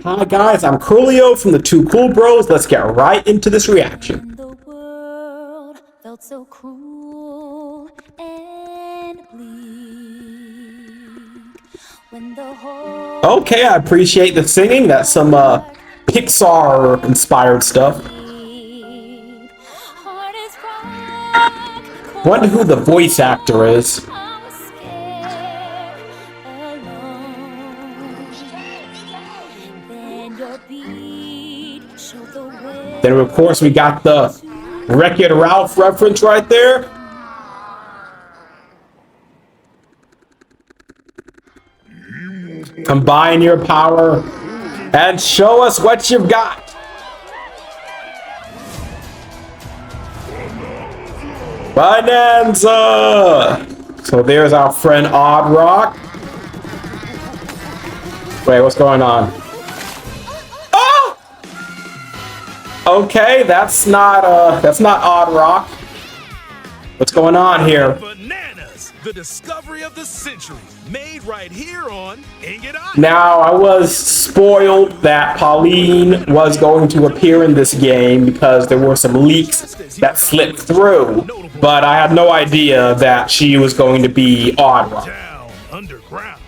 Hi guys, I'm Coolio from the Two Cool Bros. Let's get right into this reaction. The world felt so cruel and bleak when the whole Okay, I appreciate the singing. That's some Pixar-inspired stuff. heart is rock, Wonder who the voice actor is. I'm scared, alone. Then your beat showed the way. Then of course we got the Wreck-It Ralph reference right there. Combine your power and show us what you've got. Bananza! So there's our friend Odd Rock. Wait, what's going on? Oh! Okay, that's not Odd Rock. What's going on here? Bananas, the discovery of the century, made right here on Ingot Island. Now, I was spoiled that Pauline was going to appear in this game because there were some leaks that slipped through, but I had no idea that she was going to be Odd Rock. Down underground.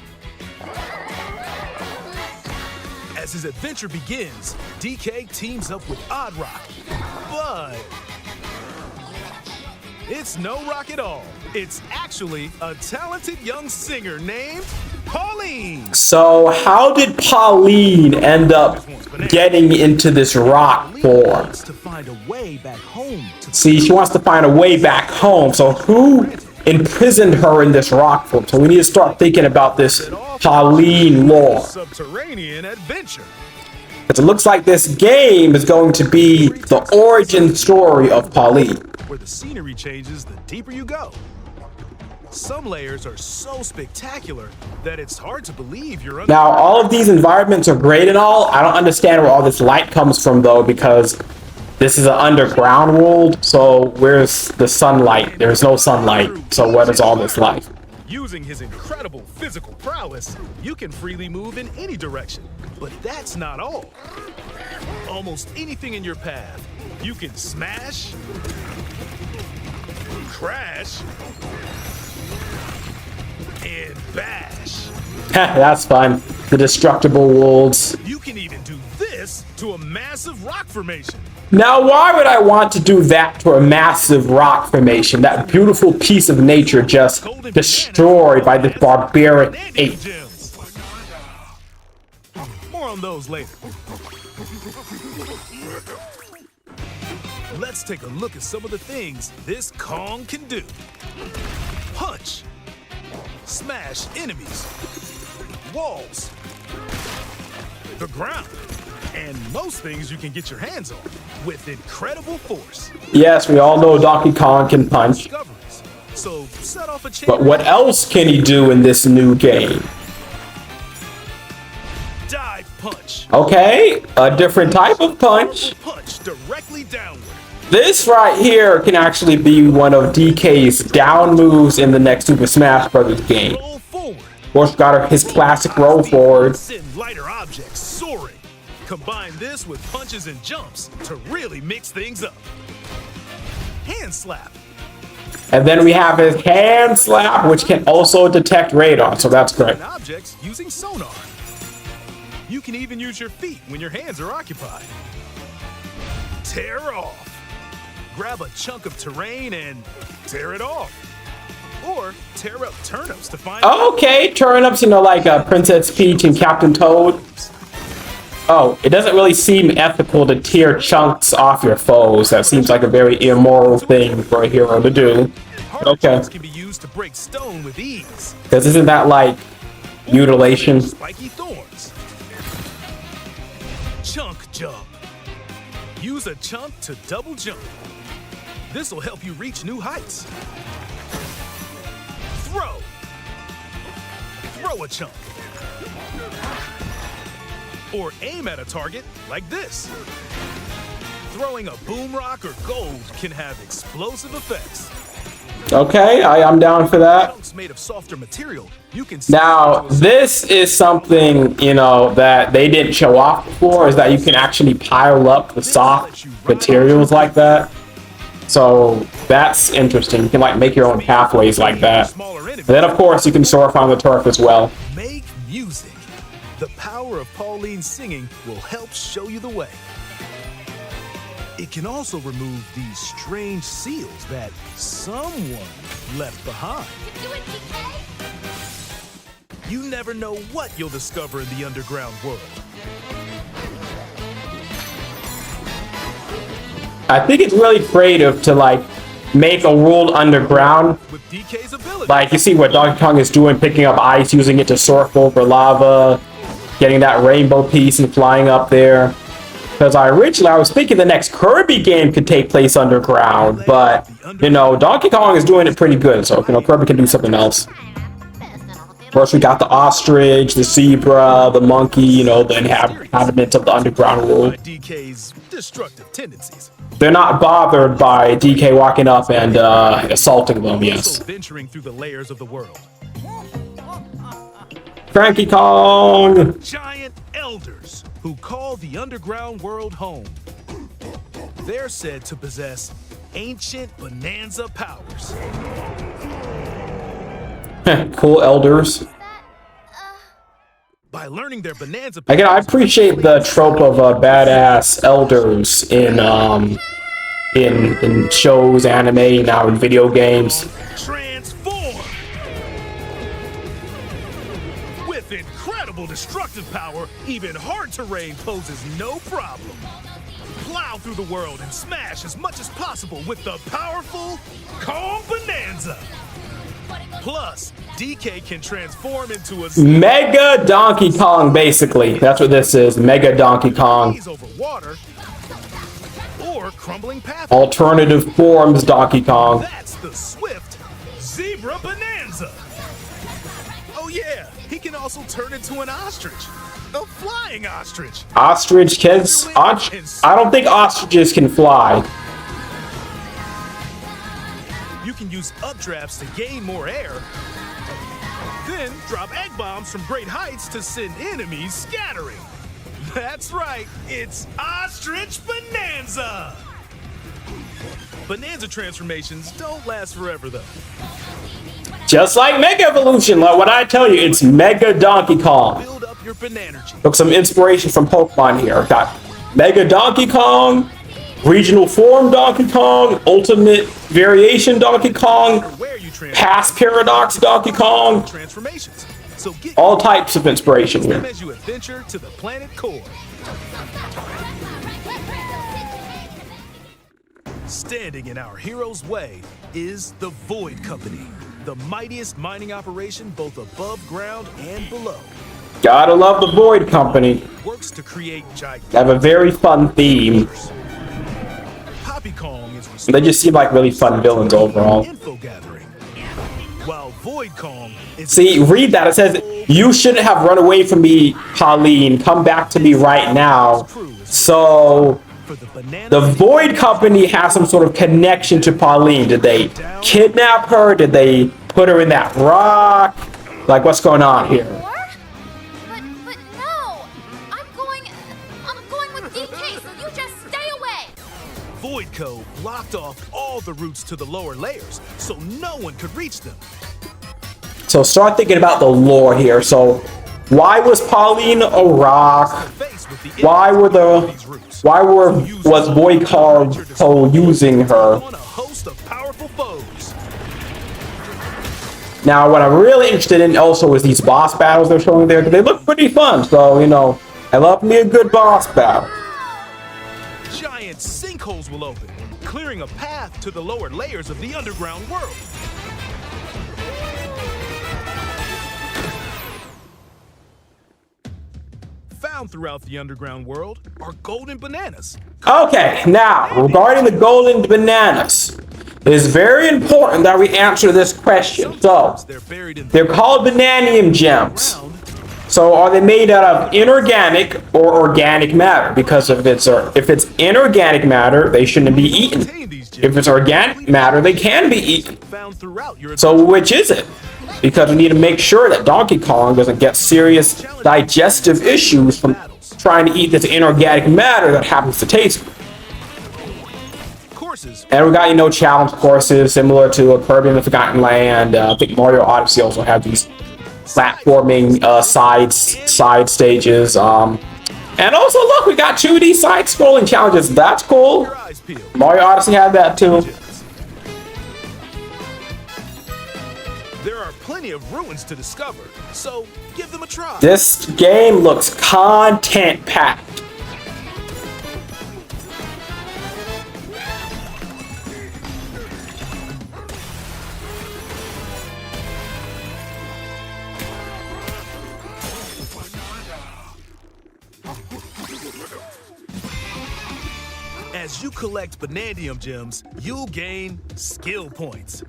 As his adventure begins, DK teams up with Odd Rock, but it's no rock at all. It's actually a talented young singer named Pauline. So, how did Pauline end up getting into this rock form? To find a way back home to See, she wants to find a way back home. So, who imprisoned her in this rock form? So, we need to start thinking about this Pauline lore. subterranean adventure. Because it looks like this game is going to be the origin story of Pauline. Where the scenery changes the deeper you go. Some layers are so spectacular that it's hard to believe you're under. Now, all of these environments are great and all. I don't understand where all this light comes from, though, because this is an underground world. So, where's the sunlight? There's no sunlight. So, what is all this light? Using his incredible physical prowess, you can freely move in any direction. But that's not all. Almost anything in your path, you can smash, crash, and bash. That's fun. The destructible worlds. You can even do this to a massive rock formation. Now, why would I want to do that to a massive rock formation? That beautiful piece of nature just destroyed by this barbaric ape. Gems. More on those later. Let's take a look at some of the things this Kong can do. Punch. Smash enemies. Walls. The ground. And most things you can get your hands on with incredible force. Yes, we all know Donkey Kong can punch. Discoveries. So set off a chain. But what else can he do in this new game? Dive punch. Okay, a different type of punch. Punch directly downward. This right here can actually be one of DK's down moves in the next Super Smash Bros. Game. Roll forward. Of course, got his classic roll forward. Send lighter objects soaring. Combine this with punches and jumps to really mix things up. Hand slap. And then we have his hand slap, which can also detect radar, so that's great. And objects using sonar. You can even use your feet when your hands are occupied. Tear off. Grab a chunk of terrain and tear it off. Or tear up turnips to find. Okay, turnips, you know, like Princess Peach and Captain Toad. Oh, it doesn't really seem ethical to tear chunks off your foes. That seems like a very immoral thing for a hero to do. Hard Okay. jumps can be used to break stone with ease. Because isn't that like mutilation? Spiky thorns. Chunk jump. Use a chunk to double jump. This will help you reach new heights. Throw. Throw a chunk. Or aim at a target like this. Throwing a boom rock or gold can have explosive effects. Okay, I'm down for that. Chunks made of softer material. You can Now, this is something, you know, that they didn't show off before, is that you can actually pile up the soft materials like that. So that's interesting. You can like make your own pathways like that. And then of course you can surf on the turf as well. Make music. The power of Pauline's singing will help show you the way. It can also remove these strange seals that someone left behind. Do it, DK! You never know what you'll discover in the underground world. I think it's really creative to like make a world underground. With DK's ability, Like you see what Donkey Kong is doing, picking up ice, using it to surf over lava, getting that rainbow piece and flying up there. Because I was thinking the next Kirby game could take place underground, but you know, Donkey Kong is doing it pretty good, so you know, Kirby can do something else. First we got the ostrich, the zebra, the monkey, you know, the inhabitants of the underground world. DK's destructive tendencies. They're not bothered by DK walking up and assaulting them, yes. Also venturing through the layers of the world. Cranky Kong! Giant elders who call the underground world home. They're said to possess ancient Bananza powers. Cool elders. By learning their Bananza Again, I appreciate the trope of badass elders in shows, anime, now in video games. transform! With incredible destructive power, even hard terrain poses no problem. Plow through the world and smash as much as possible with the powerful Kong Bananza. Plus, DK can transform into a Mega Donkey Kong, basically. That's what this is. Mega Donkey Kong. squeeze over water or crumbling path. Alternative forms Donkey Kong. That's the swift Zebra Bananza. Oh yeah, he can also turn into an ostrich. A flying ostrich. Ostrich kids? I don't think ostriches can fly. You can use updrafts to gain more air. Then drop egg bombs from great heights to send enemies scattering. That's right, it's Ostrich Bananza! Bananza transformations don't last forever though. Just like Mega Evolution, like what I tell you, it's Mega Donkey Kong. Build up your Bananargy. Took some inspiration from Pokemon here. Got Mega Donkey Kong, Regional Form Donkey Kong, Ultimate Variation Donkey Kong, Where you transform Past Paradox Donkey Kong, transformations. So get all types of inspiration here. them as you adventure to the planet core. Standing in our hero's way is the Void Company, the mightiest mining operation both above ground and below. Gotta love the Void Company. Works to create gigantic. They have a very fun theme. Poppy Kong is They just seem like really fun villains overall. info gathering, while Void Kong is See, read that. It says, "You shouldn't have run away from me, Pauline. Come back to me right now." So, for the banana. the Void Company has some sort of connection to Pauline. Did they kidnap her? Did they put her in that rock? Like, what's going on here? Or? But no! I'm going with DK, so you just stay away! Voidco blocked off all the routes to the lower layers, so no one could reach them. So start thinking about the lore here. So, why was Pauline a rock? Faced with the Why were these routes. was Void Carl using her? On a host of powerful foes. Now, what I'm really interested in also is these boss battles they're showing there, because they look pretty fun. So, you know, I love me a good boss battle. Giant sinkholes will open, clearing a path to the lower layers of the underground world. Found throughout the underground world are golden bananas. Okay, now, regarding the golden bananas, it is very important that we answer this question. So, They're buried in they're called Bananium Gems. ground. So are they made out of inorganic or organic matter? Because if it's inorganic matter, they shouldn't be eaten. If it's organic matter, they can be eaten. So which is it? Because we need to make sure that Donkey Kong doesn't get serious digestive issues from trying to eat this inorganic matter that happens to taste good. And we got, you know, challenge courses similar to a Kirby in the Forgotten Land. I think Mario Odyssey also had these platforming side stages. And also, look, we got 2D side-scrolling challenges. That's cool. Mario Odyssey had that too. There are plenty of ruins to discover, so give them a try. This game looks content-packed. As you collect Banandium gems, you'll gain skill points.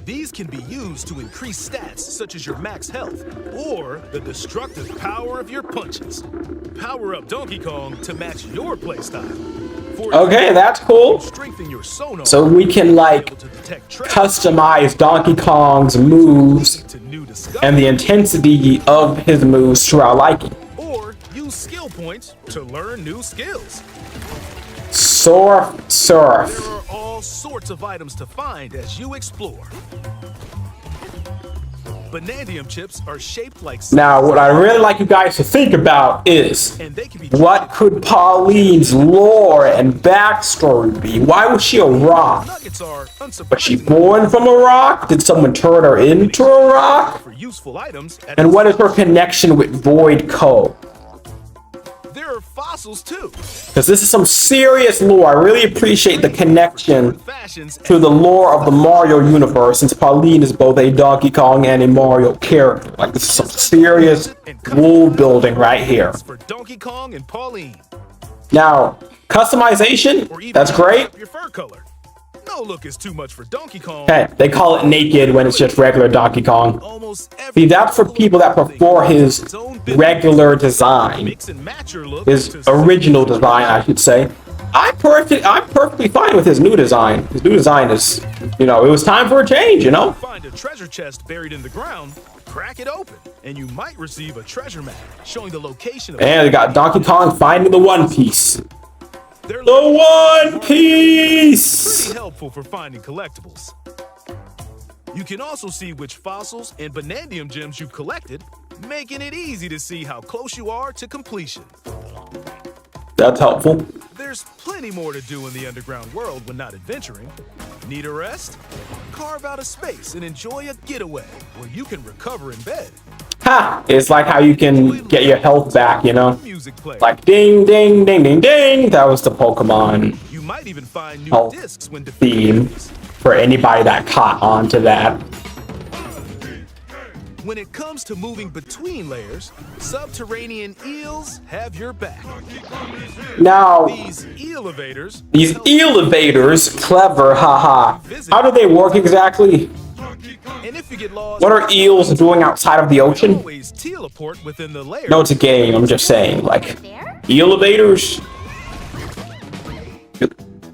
These can be used to increase stats such as your max health or the destructive power of your punches. Power up Donkey Kong to match your playstyle. Okay, that's cool. Strengthen your sonar so we can like customize Donkey Kong's moves and the intensity of his moves to our liking. Or use skill points to learn new skills. Surf. There are all sorts of items to find as you explore. Banandium chips are shaped like... Now, what I really like you guys to think about is, what could Pauline's lore and backstory be? Why was she a rock? Was she born from a rock? Did someone turn her into a rock? And what is her connection with Void Co? There are fossils too. Because this is some serious lore. I really appreciate the connection to the lore of the Mario universe, since Pauline is both a Donkey Kong and a Mario character. Like, this is some serious world building right here. For Donkey Kong and Pauline. Now, customization, that's great. Your fur color. No look is too much for Donkey Kong. Hey, they call it naked when it's just regular Donkey Kong. See, that's for people that prefer his regular design. His original design, I should say. I'm perfectly fine with his new design. His new design is, you know, it was time for a change, you know? Find a treasure chest buried in the ground, crack it open, and you might receive a treasure map showing the location of... And we got Donkey Kong finding the One Piece. The One Piece! Pretty helpful for finding collectibles. You can also see which fossils and Banandium gems you've collected, making it easy to see how close you are to completion. That's helpful. There's plenty more to do in the underground world when not adventuring. Need a rest? Carve out a space and enjoy a getaway where you can recover in bed. Ha! It's like how you can get your health back, you know? Like ding, ding, ding, ding, ding. That was the Pokemon you might even find new health discs when theme for anybody that caught on to that. When it comes to moving between layers, subterranean eels have your back. Now, these elevators, clever, haha. How do they work exactly? and if you get lost, What are eels doing outside of the ocean? always teleport within the layer. No, it's a game, I'm just saying. Like, elevators?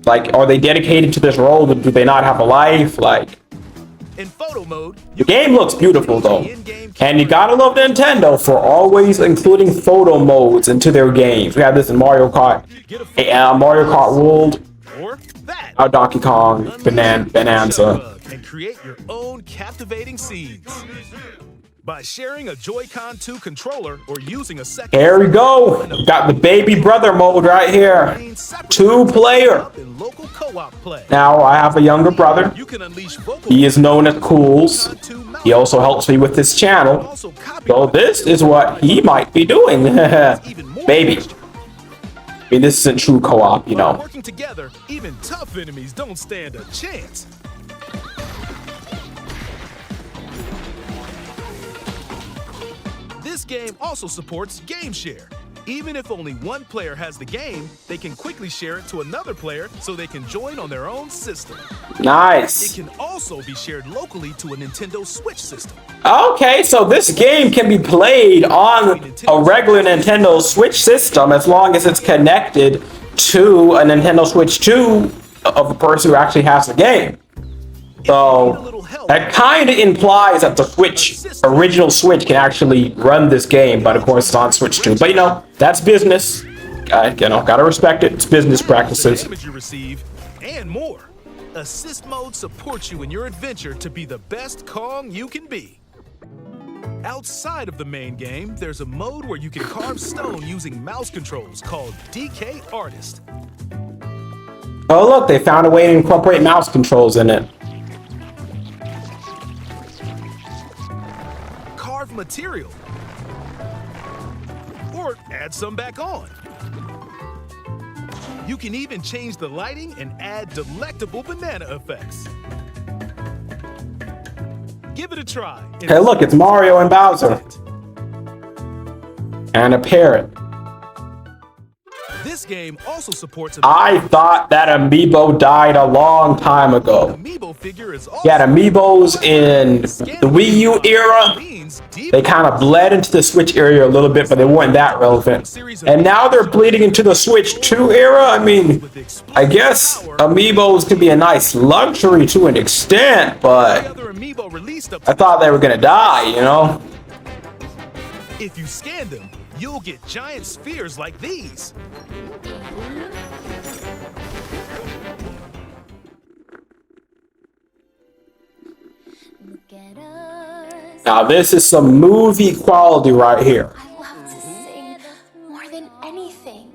Like, are they dedicated to this role? Do they not have a life? Like, In photo mode, the game looks beautiful though. And you gotta love Nintendo for always including photo modes into their games. We have this in Mario Kart, Mario Kart World, or that. Donkey Kong Bananza. And create your own captivating scenes. By sharing a Joy-Con 2 controller or using a second... Here we go. Got the baby brother mode right here. 2-player. in local co-op play. Now, I have a younger brother. You can unleash vocal He is known as Cools. He also helps me with this channel. So this is what he might be doing. Baby. I mean, this isn't true co-op, you know. Working together, even tough enemies don't stand a chance. This game also supports Game Share. Even if only one player has the game, they can quickly share it to another player so they can join on their own system. Nice. It can also be shared locally to a Nintendo Switch system. Okay, so this game can be played on a regular Nintendo Switch system as long as it's connected to a Nintendo Switch 2 of the person who actually has the game. So that kind of implies that the original Switch can actually run this game, but of course it's on Switch 2. But you know, that's business. Gotta respect it. It's business practices. Damage you receive, and more. Assist mode supports you in your adventure to be the best Kong you can be. Outside of the main game, there's a mode where you can carve stone using mouse controls called DK Artist. Oh look, they found a way to incorporate mouse controls in it. Carve material. Or add some back on. You can even change the lighting and add delectable banana effects. Give it a try. Hey look, it's Mario and Bowser. And a parrot. This game also supports I thought that Amiibo died a long time ago. Amiibo figure is Yeah, Amiibos in the Wii U era, they kind of bled into the Switch area a little bit, but they weren't that relevant. And now they're bleeding into the Switch 2 era. I mean, I guess Amiibos can be a nice luxury to an extent, but I thought they were gonna die, you know? If you scan them, you'll get giant spheres like these. Now this is some movie quality right here. I love to sing more than anything.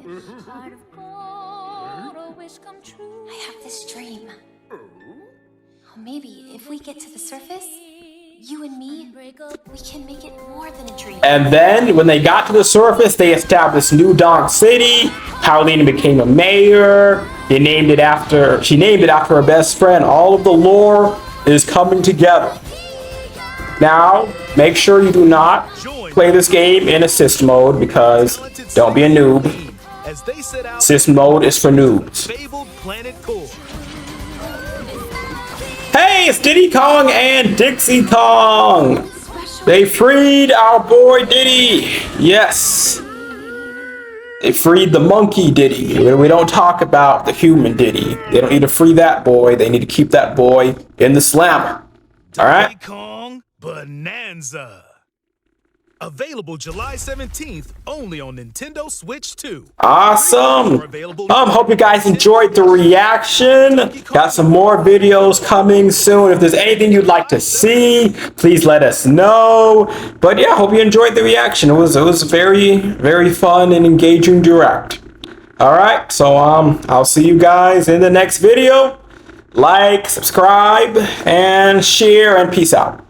I have this dream. Oh, maybe if we get to the surface, you and me, we can make it more than a dream. And then when they got to the surface, they established New Donk City. Pauline became a mayor. She named it after her best friend. All of the lore is coming together. Now, make sure you do not play this game in assist mode because don't be a noob. Assist mode is for noobs. Hey, it's Diddy Kong and Dixie Kong. They freed our boy Diddy. Yes. They freed the monkey Diddy. We don't talk about the human Diddy. They don't need to free that boy. They need to keep that boy in the slammer. All right? Donkey Kong Bananza. Available July 17th, only on Nintendo Switch 2. Awesome. Hope you guys enjoyed the reaction. Got some more videos coming soon. If there's anything you'd like to see, please let us know. But yeah, hope you enjoyed the reaction. It was very, very fun and engaging direct. All right, so I'll see you guys in the next video. Like, subscribe, and share, and peace out.